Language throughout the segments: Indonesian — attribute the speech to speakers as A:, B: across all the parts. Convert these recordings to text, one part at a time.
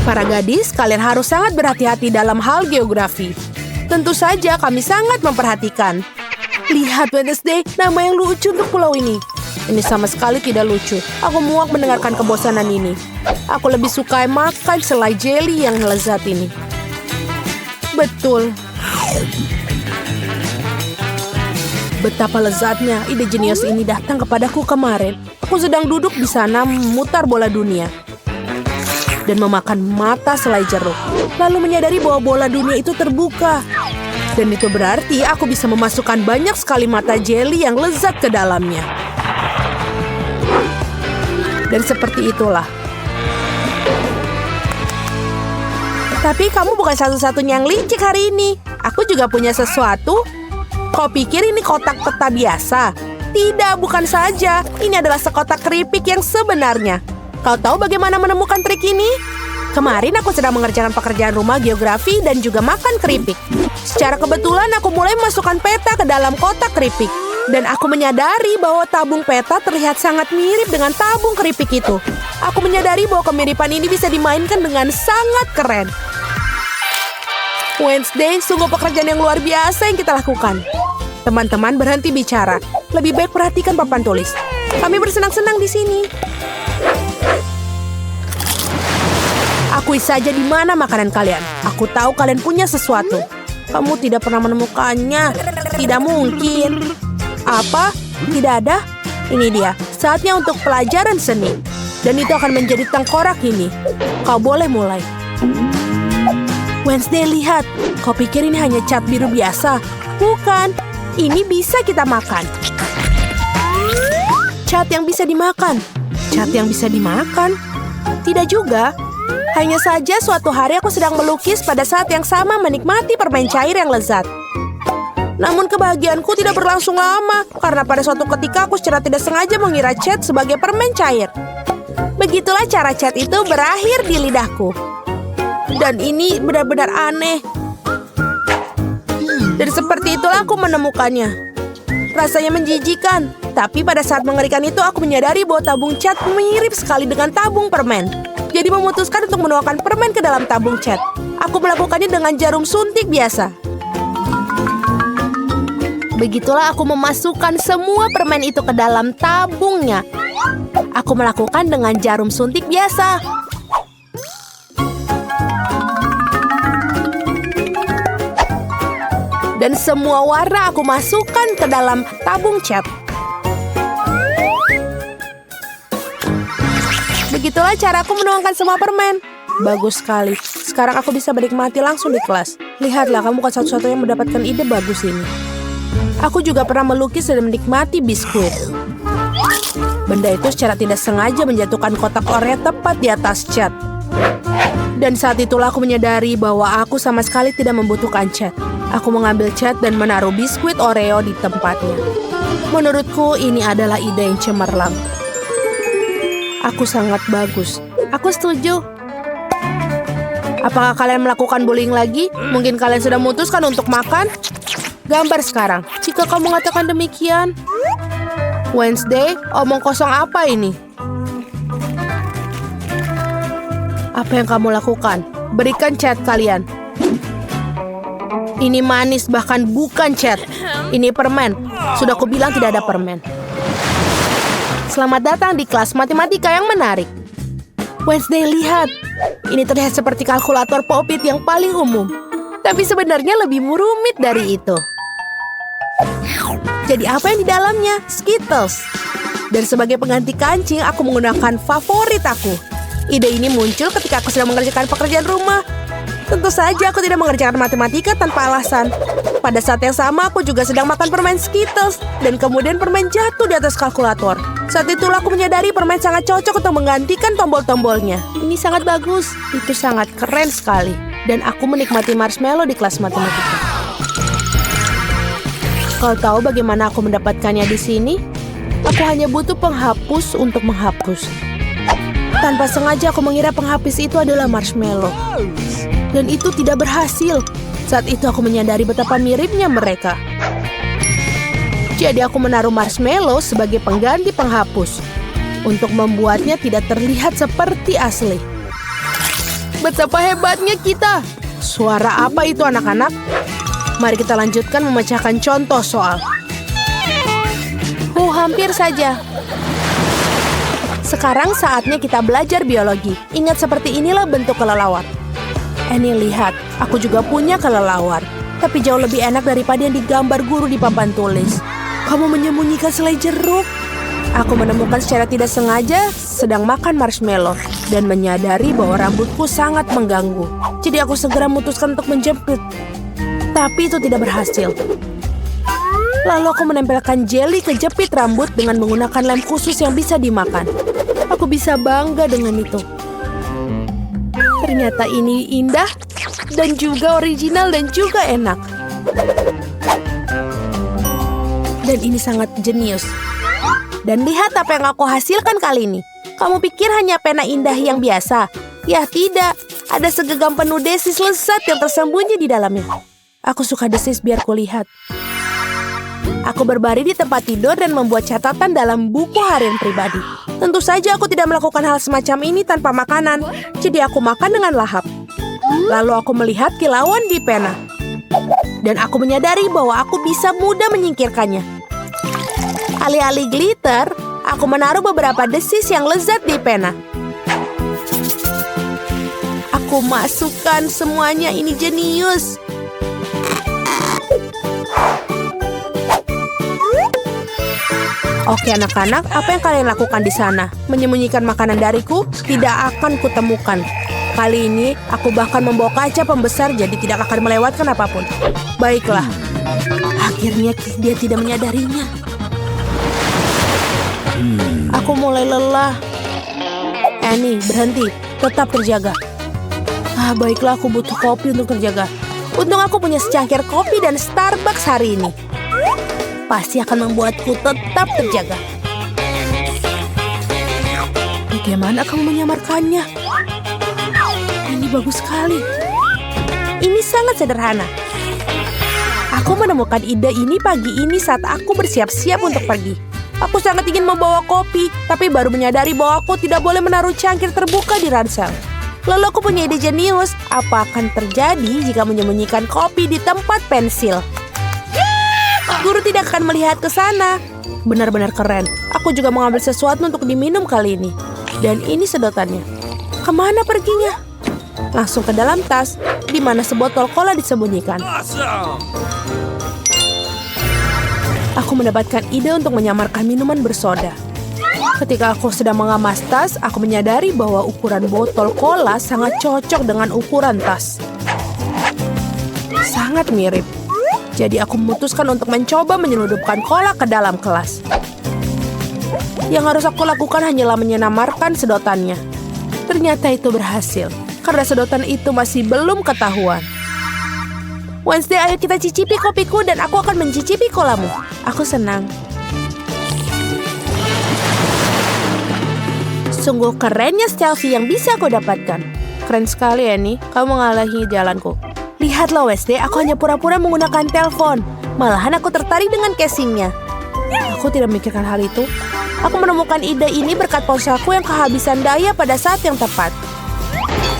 A: Para gadis, kalian harus sangat berhati-hati dalam hal geografi. Tentu saja kami sangat memperhatikan. Lihat Wednesday, nama yang lucu untuk pulau ini. Ini sama sekali tidak lucu. Aku muak mendengarkan kebosanan ini. Aku lebih suka makan selai jelly yang lezat ini. Betul. Betapa lezatnya ide jenius ini datang kepadaku kemarin. Aku sedang duduk di sana memutar bola dunia dan memakan mata selai jeruk. Lalu menyadari bahwa bola dunia itu terbuka. Dan itu berarti aku bisa memasukkan banyak sekali mata jelly yang lezat ke dalamnya. Dan seperti itulah. Tapi kamu bukan satu-satunya yang licik hari ini. Aku juga punya sesuatu. Kau pikir ini kotak peta biasa? Tidak, bukan saja. Ini adalah sekotak keripik yang sebenarnya. Kau tahu bagaimana menemukan trik ini? Kemarin aku sedang mengerjakan pekerjaan rumah geografi dan juga makan keripik. Secara kebetulan aku mulai memasukkan peta ke dalam kotak keripik. Dan aku menyadari bahwa tabung peta terlihat sangat mirip dengan tabung keripik itu. Aku menyadari bahwa kemiripan ini bisa dimainkan dengan sangat keren. Wednesday, sungguh pekerjaan yang luar biasa yang kita lakukan. Teman-teman berhenti bicara. Lebih baik perhatikan papan tulis. Kami bersenang-senang di sini. Akui saja di mana makanan kalian. Aku tahu kalian punya sesuatu. Kamu tidak pernah menemukannya. Tidak mungkin. Apa? Tidak ada? Ini dia. Saatnya untuk pelajaran seni. Dan itu akan menjadi tengkorak ini. Kau boleh mulai. Wednesday, lihat. Kau pikir ini hanya cat biru biasa? Bukan. Ini bisa kita makan. Cat yang bisa dimakan. Cat yang bisa dimakan? Tidak juga. Hanya saja suatu hari aku sedang melukis pada saat yang sama menikmati permen cair yang lezat. Namun kebahagiaanku tidak berlangsung lama. Karena pada suatu ketika aku secara tidak sengaja mengira cat sebagai permen cair. Begitulah cara cat itu berakhir di lidahku. Dan ini benar-benar aneh. Dan seperti itulah aku menemukannya. Rasanya menjijikan. Tapi pada saat mengerikan itu aku menyadari bahwa tabung cat mirip sekali dengan tabung permen. Jadi memutuskan untuk menuangkan permen ke dalam tabung cat. Aku melakukannya dengan jarum suntik biasa. Begitulah aku memasukkan semua permen itu ke dalam tabungnya. Aku melakukan dengan jarum suntik biasa. Dan semua warna aku masukkan ke dalam tabung cat. Begitulah cara aku menuangkan semua permen. Bagus sekali. Sekarang aku bisa menikmati langsung di kelas. Lihatlah, kamu bukan satu-satunya yang mendapatkan ide bagus ini. Aku juga pernah melukis dan menikmati biskuit. Benda itu secara tidak sengaja menjatuhkan kotak Oreo tepat di atas cat. Dan saat itulah aku menyadari bahwa aku sama sekali tidak membutuhkan cat. Aku mengambil cat dan menaruh biskuit Oreo di tempatnya. Menurutku ini adalah ide yang cemerlang. Aku sangat bagus. Aku setuju. Apakah kalian melakukan bullying lagi? Mungkin kalian sudah memutuskan untuk makan? Gambar sekarang. Jika kamu mengatakan demikian. Wednesday, omong kosong apa ini? Apa yang kamu lakukan? Berikan cat kalian. Ini manis, bahkan bukan cat. Ini permen. Sudah kubilang tidak ada permen. Selamat datang di kelas matematika yang menarik. Wednesday, lihat. Ini terlihat seperti kalkulator Pop-it yang paling umum. Tapi sebenarnya lebih rumit dari itu. Jadi apa yang di dalamnya? Skittles. Dan sebagai pengganti kancing, aku menggunakan favorit aku. Ide ini muncul ketika aku sedang mengerjakan pekerjaan rumah. Tentu saja aku tidak mengerjakan matematika tanpa alasan. Pada saat yang sama aku juga sedang makan permen Skittles. Dan kemudian permen jatuh di atas kalkulator. Saat itulah aku menyadari permen sangat cocok untuk menggantikan tombol-tombolnya. Ini sangat bagus. Itu sangat keren sekali. Dan aku menikmati marshmallow di kelas matematika. Kau tahu bagaimana aku mendapatkannya di sini? Aku hanya butuh penghapus untuk menghapus. Tanpa sengaja aku mengira penghapus itu adalah marshmallow. Dan itu tidak berhasil. Saat itu aku menyadari betapa miripnya mereka. Jadi aku menaruh marshmallow sebagai pengganti penghapus. Untuk membuatnya tidak terlihat seperti asli. Betapa hebatnya kita. Suara apa itu anak-anak? Mari kita lanjutkan memecahkan contoh soal. Hampir saja. Sekarang saatnya kita belajar biologi. Ingat seperti inilah bentuk kelelawar. Annie, lihat, aku juga punya kelelawar. Tapi jauh lebih enak daripada yang digambar guru di papan tulis. Kamu menyembunyikan selai jeruk. Aku menemukan secara tidak sengaja sedang makan marshmallow dan menyadari bahwa rambutku sangat mengganggu. Jadi aku segera memutuskan untuk menjepit. Tapi itu tidak berhasil. Lalu aku menempelkan jeli ke jepit rambut dengan menggunakan lem khusus yang bisa dimakan. Aku bisa bangga dengan itu. Ternyata ini indah dan juga original dan juga enak. Dan ini sangat jenius. Dan lihat apa yang aku hasilkan kali ini. Kamu pikir hanya pena indah yang biasa? Ya tidak, ada segenggam penuh desis lezat yang tersembunyi di dalamnya. Aku suka desis biar kulihat. Aku berbaring di tempat tidur dan membuat catatan dalam buku harian pribadi. Tentu saja aku tidak melakukan hal semacam ini tanpa makanan. Jadi aku makan dengan lahap. Lalu aku melihat kilauan di pena. Dan aku menyadari bahwa aku bisa mudah menyingkirkannya. Alih-alih glitter, aku menaruh beberapa desis yang lezat di pena. Aku masukkan semuanya, ini jenius. Oke anak-anak, apa yang kalian lakukan di sana? Menyembunyikan makanan dariku? Tidak akan kutemukan. Kali ini, aku bahkan membawa kaca pembesar jadi tidak akan melewatkan apapun. Baiklah. Akhirnya dia tidak menyadarinya. Aku mulai lelah. Annie, berhenti. Tetap terjaga. Baiklah, aku butuh kopi untuk terjaga. Untung aku punya secangkir kopi dan Starbucks hari ini. Pasti akan membuatku tetap terjaga. Bagaimana kamu menyamarkannya? Ini bagus sekali. Ini sangat sederhana. Aku menemukan ide ini pagi ini saat aku bersiap-siap untuk pergi. Aku sangat ingin membawa kopi, tapi baru menyadari bahwa aku tidak boleh menaruh cangkir terbuka di ransel. Lalu aku punya ide jenius. Apa akan terjadi jika menyembunyikan kopi di tempat pensil? Guru tidak akan melihat ke sana. Benar-benar keren. Aku juga mengambil sesuatu untuk diminum kali ini. Dan ini sedotannya. Kemana perginya? Langsung ke dalam tas, di mana sebotol cola disembunyikan. Aku mendapatkan ide untuk menyamarkan minuman bersoda. Ketika aku sedang mengemas tas, aku menyadari bahwa ukuran botol cola sangat cocok dengan ukuran tas. Sangat mirip. Jadi aku memutuskan untuk mencoba menyelundupkan cola ke dalam kelas. Yang harus aku lakukan hanyalah menyamarkan sedotannya. Ternyata itu berhasil, karena sedotan itu masih belum ketahuan. Wednesday, ayo kita cicipi kopiku dan aku akan mencicipi colamu. Aku senang. Sungguh kerennya selfie yang bisa aku dapatkan. Keren sekali ya nih, kamu mengalahi jalanku. Lihatlah Wednesday, aku hanya pura-pura menggunakan telepon. Malahan aku tertarik dengan casingnya. Aku tidak memikirkan hal itu. Aku menemukan ide ini berkat ponselku yang kehabisan daya pada saat yang tepat.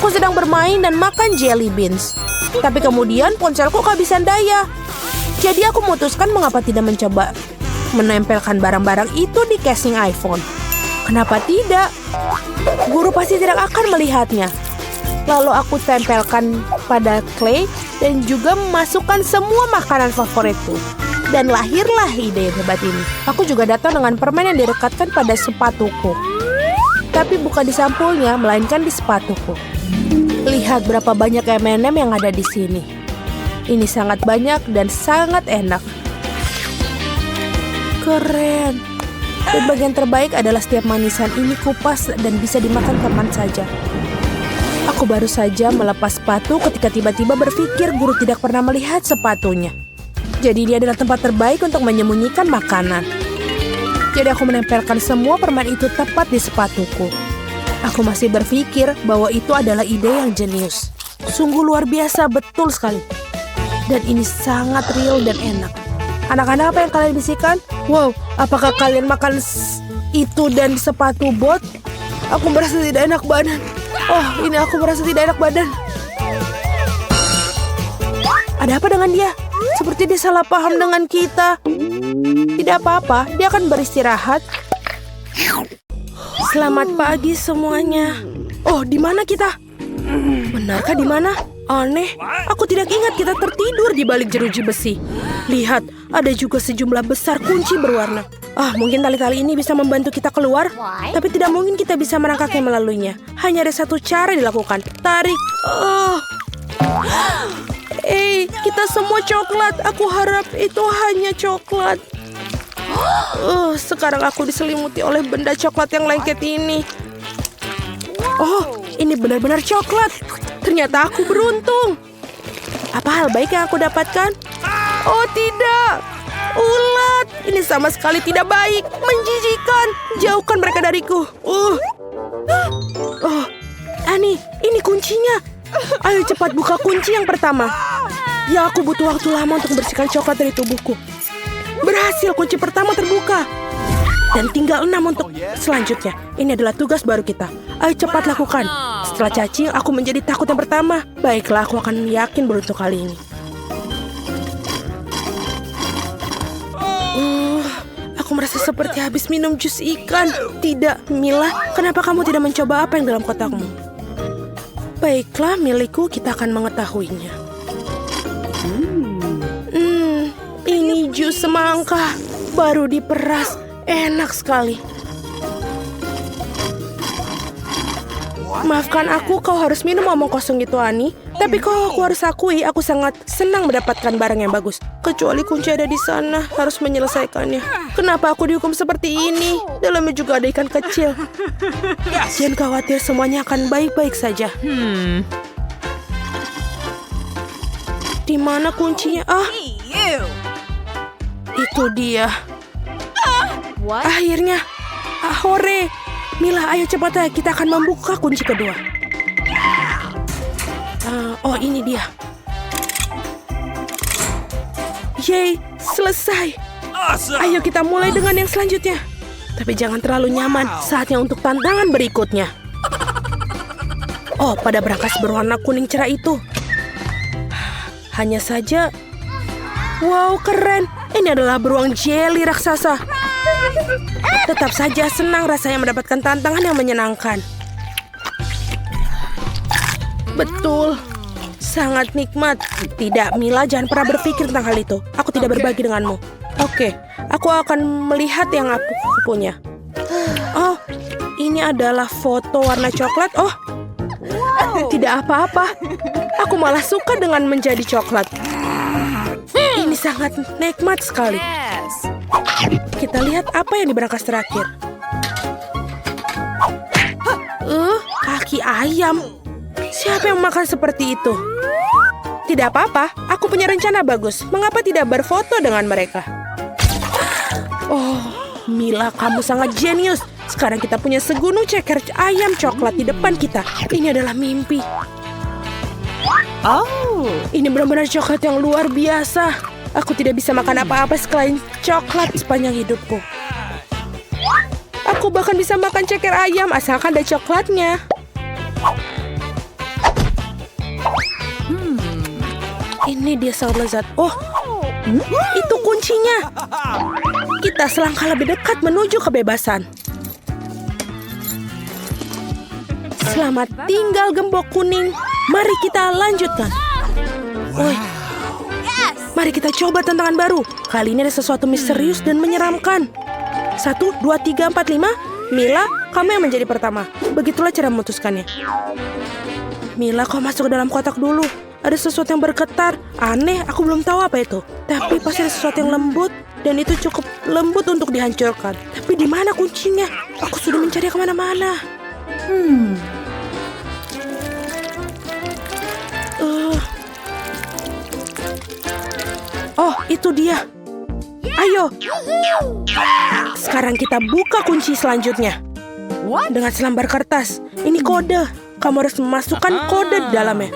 A: Aku sedang bermain dan makan jelly beans. Tapi kemudian ponselku kehabisan daya. Jadi aku memutuskan mengapa tidak mencoba menempelkan barang-barang itu di casing iPhone. Kenapa tidak? Guru pasti tidak akan melihatnya. Lalu aku tempelkan pada clay dan juga memasukkan semua makanan favoritku. Dan lahirlah ide yang hebat ini. Aku juga datang dengan permen yang direkatkan pada sepatuku. Tapi bukan di sampulnya, melainkan di sepatuku. Lihat berapa banyak M&M yang ada di sini. Ini sangat banyak dan sangat enak. Keren. Dan bagian terbaik adalah setiap manisan ini kupas dan bisa dimakan kapan saja. Aku baru saja melepas sepatu ketika tiba-tiba berpikir guru tidak pernah melihat sepatunya. Jadi ini adalah tempat terbaik untuk menyembunyikan makanan. Jadi aku menempelkan semua permen itu tepat di sepatuku. Aku masih berpikir bahwa itu adalah ide yang jenius. Sungguh luar biasa, betul sekali. Dan ini sangat real dan enak. Anak-anak, apa yang kalian bisikan? Wow, apakah kalian makan itu dan sepatu bot? Aku merasa tidak enak badan. Oh, ini aku merasa tidak enak badan. Ada apa dengan dia? Seperti dia salah paham dengan kita. Tidak apa-apa, dia akan beristirahat. Selamat pagi semuanya. Oh, di mana kita? Benarkah di mana? Aneh, aku tidak ingat kita tertidur di balik jeruji besi. Lihat, ada juga sejumlah besar kunci berwarna. Mungkin tali-tali ini bisa membantu kita keluar. Tapi tidak mungkin kita bisa merangkaknya melaluinya. Hanya ada satu cara dilakukan. Tarik. Kita semua coklat. Aku harap itu hanya coklat. Sekarang aku diselimuti oleh benda coklat yang lengket ini. Oh, ini benar-benar coklat. Ternyata aku beruntung. Apa hal baik yang aku dapatkan? Oh tidak, ulat. Ini sama sekali tidak baik, menjijikan. Jauhkan mereka dariku. Annie, ini kuncinya. Ayo cepat buka kunci yang pertama. Ya, aku butuh waktu lama untuk membersihkan coklat dari tubuhku. Berhasil, kunci pertama terbuka. Dan tinggal 6 untuk selanjutnya. Ini adalah tugas baru kita. Ayo cepat lakukan. Setelah cacing, aku menjadi takut yang pertama. Baiklah, aku akan yakin beruntung kali ini. Aku merasa seperti habis minum jus ikan. Tidak, Mila. Kenapa kamu tidak mencoba apa yang dalam kotakmu? Baiklah, milikku, kita akan mengetahuinya. Ini jus semangka. Baru diperas. Enak sekali. Maafkan aku, kau harus minum omong kosong gitu, Ani. Tapi aku harus akui, aku sangat senang mendapatkan barang yang bagus. Kecuali kunci ada di sana, harus menyelesaikannya. Kenapa aku dihukum seperti ini? Dalamnya juga ada ikan kecil. Jangan khawatir, semuanya akan baik-baik saja. Di mana kuncinya? Itu dia. Akhirnya. Hore. Mila, ayo cepat, kita akan membuka kunci kedua. Ini dia. Yeay, selesai. Ayo kita mulai dengan yang selanjutnya. Tapi jangan terlalu nyaman, saatnya untuk tantangan berikutnya. Pada berangkas berwarna kuning cerah itu. Hanya saja, wow, keren. Ini adalah beruang jelly raksasa. Tetap saja senang rasanya mendapatkan tantangan yang menyenangkan. Betul, sangat nikmat. Tidak, Mila, jangan pernah berpikir tentang hal itu. Aku tidak berbagi denganmu. Oke, aku akan melihat yang aku punya. Ini adalah foto warna coklat. Tidak apa-apa. Aku malah suka dengan menjadi coklat. Ini sangat nikmat sekali. Kita lihat apa yang di berangkas terakhir. Kaki ayam. Siapa yang makan seperti itu? Tidak apa-apa, aku punya rencana bagus. Mengapa tidak berfoto dengan mereka? Mila, kamu sangat jenius. Sekarang kita punya segunung ceker ayam coklat di depan kita. Ini adalah mimpi. Ini benar-benar coklat yang luar biasa. Aku tidak bisa makan apa-apa selain coklat sepanjang hidupku. Aku bahkan bisa makan ceker ayam asalkan ada coklatnya. Ini dia sangat lezat. Itu kuncinya. Kita selangkah lebih dekat menuju kebebasan. Selamat tinggal, gembok kuning. Mari kita lanjutkan. Mari kita coba tantangan baru. Kali ini ada sesuatu misterius dan menyeramkan. 1, 2, 3, 4, 5. Mila, kamu yang menjadi pertama. Begitulah cara memutuskannya. Mila, kau masuk ke dalam kotak dulu. Ada sesuatu yang bergetar. Aneh, aku belum tahu apa itu. Tapi pasti ada sesuatu yang lembut. Dan itu cukup lembut untuk dihancurkan. Tapi di mana kuncinya? Aku sudah mencari kemana-mana. Itu dia. Ayo. Sekarang kita buka kunci selanjutnya. Dengan selembar kertas. Ini kode. Kamu harus memasukkan kode di dalamnya.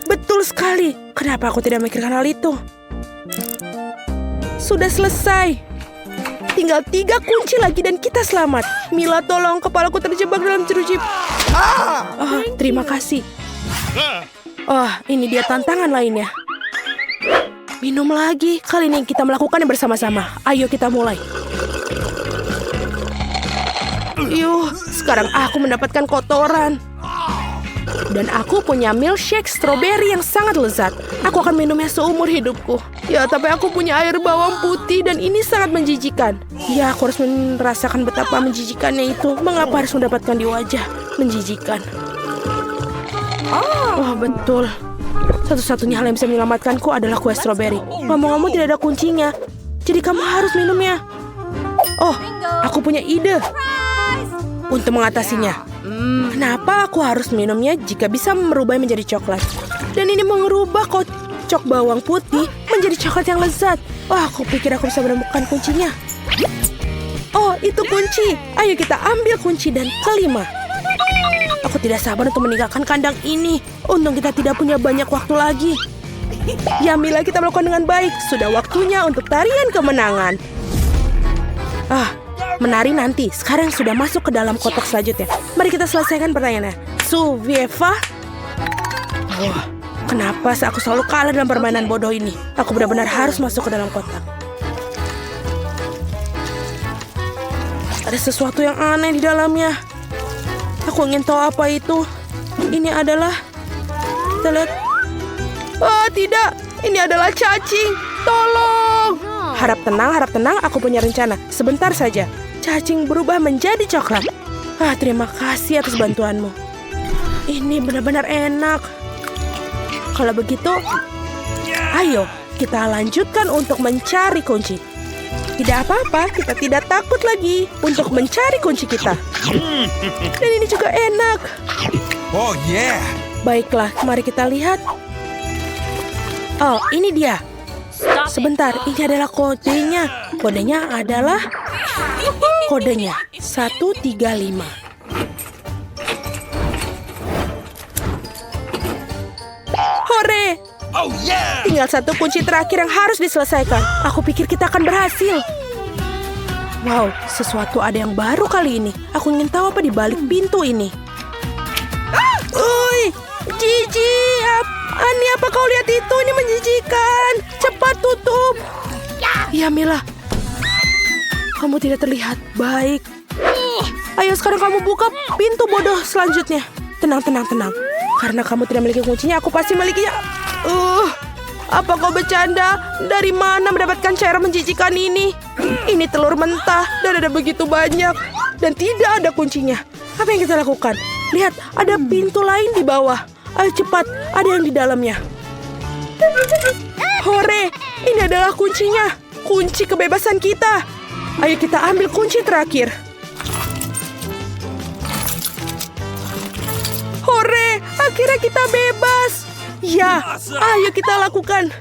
A: Betul sekali. Kenapa aku tidak memikirkan hal itu? Sudah selesai. Tinggal 3 kunci lagi dan kita selamat. Mila, tolong, kepalaku terjebak dalam jeruji. Terima kasih. Ini dia tantangan lainnya. Minum lagi. Kali ini kita melakukannya bersama-sama. Ayo kita mulai. Sekarang aku mendapatkan kotoran. Dan aku punya milkshake strawberry yang sangat lezat. Aku akan minumnya seumur hidupku. Ya, tapi aku punya air bawang putih dan ini sangat menjijikan. Ya, aku harus merasakan betapa menjijikannya itu. Mengapa harus mendapatkan di wajah? Menjijikan. Wah, betul. Satu-satunya hal yang bisa menyelamatkanku adalah kue strawberry. Ngomong-ngomong tidak ada kuncinya. Jadi kamu harus minumnya. Aku punya ide. Untuk mengatasinya. Kenapa aku harus minumnya jika bisa merubah menjadi coklat? Dan ini mengubah kocok bawang putih menjadi coklat yang lezat. Aku pikir aku bisa menemukan kuncinya. Itu kunci. Ayo kita ambil kunci dan kelima. Aku tidak sabar untuk meninggalkan kandang ini. Untung kita tidak punya banyak waktu lagi. Ya, Mila, kita melakukan dengan baik. Sudah waktunya untuk tarian kemenangan. Menari nanti. Sekarang sudah masuk ke dalam kotak selanjutnya. Mari kita selesaikan pertanyaannya. Suvieva? Kenapa aku selalu kalah dalam permainan bodoh ini? Aku benar-benar harus masuk ke dalam kotak. Ada sesuatu yang aneh di dalamnya. Aku ingin tahu apa itu. Ini adalah... Kita lihat. Tidak. Ini adalah cacing. Tolong. Harap tenang. Aku punya rencana. Sebentar saja. Cacing berubah menjadi coklat. Terima kasih atas bantuanmu. Ini benar-benar enak. Kalau begitu, ayo kita lanjutkan untuk mencari kunci. Tidak apa-apa, kita tidak takut lagi untuk mencari kunci kita. Dan ini juga enak. Baiklah, mari kita lihat. Ini dia. Sebentar, ini adalah kodenya. Kodenya adalah 135. Hore! Tinggal 1 kunci terakhir yang harus diselesaikan. Aku pikir kita akan berhasil. Wow, sesuatu ada yang baru kali ini. Aku ingin tahu apa di balik pintu ini. Gigi! Ani, apa kau lihat itu? Ini menjijikan. Cepat tutup. Ya, Mila. Kamu tidak terlihat baik. Ayo sekarang kamu buka pintu bodoh selanjutnya. Tenang. Karena kamu tidak memiliki kuncinya, aku pasti memilikinya. Apa kau bercanda? Dari mana mendapatkan cairan menjijikan ini? Ini telur mentah dan ada begitu banyak. Dan tidak ada kuncinya. Apa yang kita lakukan? Lihat, ada pintu lain di bawah. Ayo cepat, ada yang di dalamnya. Hore, ini adalah kuncinya. Kunci kebebasan kita. Ayo kita ambil kunci terakhir. Hore, akhirnya kita bebas. Ya, ayo kita lakukan.